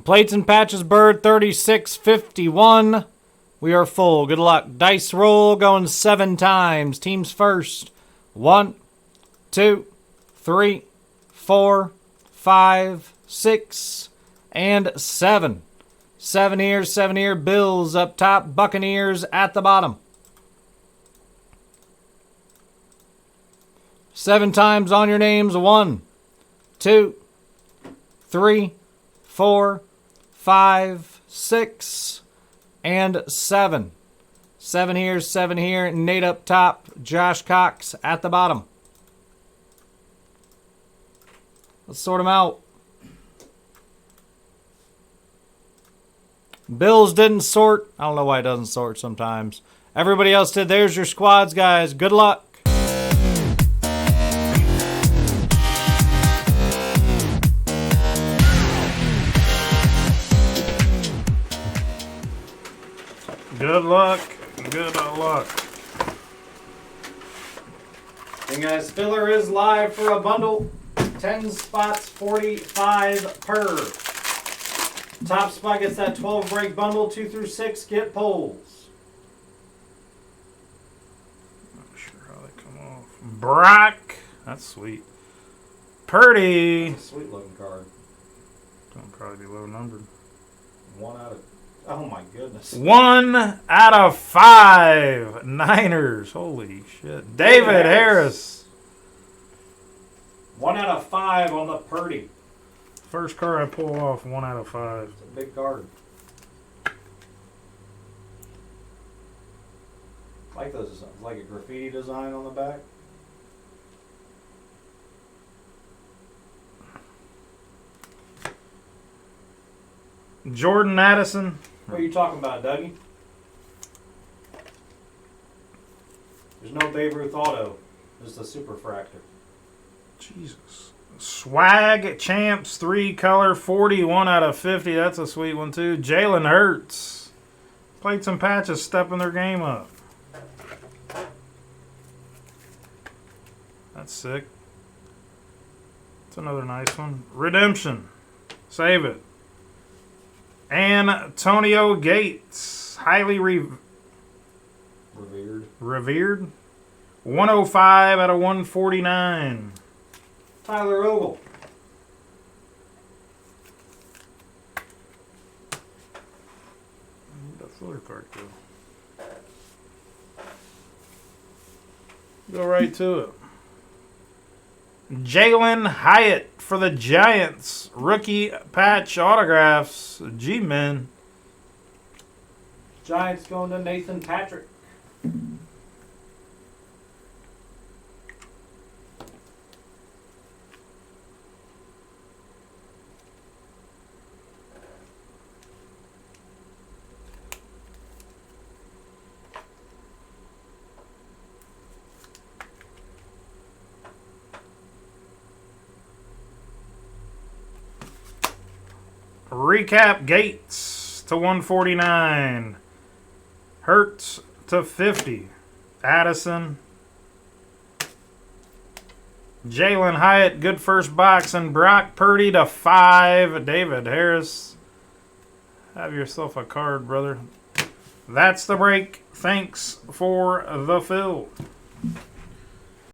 Plates and patches, Bird 3651. We are full. Good luck. Dice roll going 7 times. Teams first. 1, 2, 3, 4, 5, 6, and 7. 7 here, 7 here. Bills up top. Buccaneers at the bottom. 7 times on your names. 1, 2, 3, 4, 5, 6, and 7. 7 here, 7 here. Nate up top. Josh Cox at the bottom. Let's sort them out. Bills didn't sort. I don't know why it doesn't sort sometimes. Everybody else did. There's your squads, guys. Good luck. Good luck. Good luck. And guys, filler is live for a bundle. 10 spots, 45 per. Top spot gets that 12 break bundle. 2 through 6 get polls. Not sure how they come off. Brock. That's sweet. Purdy. Sweet looking card. Don't probably be low numbered. 1 out of... Oh my goodness. 1 out of 5. Niners. Holy shit. David Harris. 1 out of 5 on the Purdy. First card I pull off, 1 out of 5. It's a big card. I like those designs. Like a graffiti design on the back. Jordan Addison. What are you talking about, Dougie? There's no Babe Ruth auto. There's the Superfractor. Jesus. Swag Champs 3 color 41 out of 50. That's a sweet one too. Jalen Hurts. Plates and patches stepping their game up. That's sick. That's another nice one. Redemption. Save it. Antonio Gates. Highly revered. 105 out of 149. Tyler Ogle. Where'd that filler card go? Go right to it. Jalen Hyatt for the Giants. Rookie patch autographs. G-Men. Giants going to Nathan Patrick. Recap Gates to 149. Hurts to 50. Addison. Jalen Hyatt, good first box. And Brock Purdy to 5. David Harris. Have yourself a card, brother. That's the break. Thanks for the fill.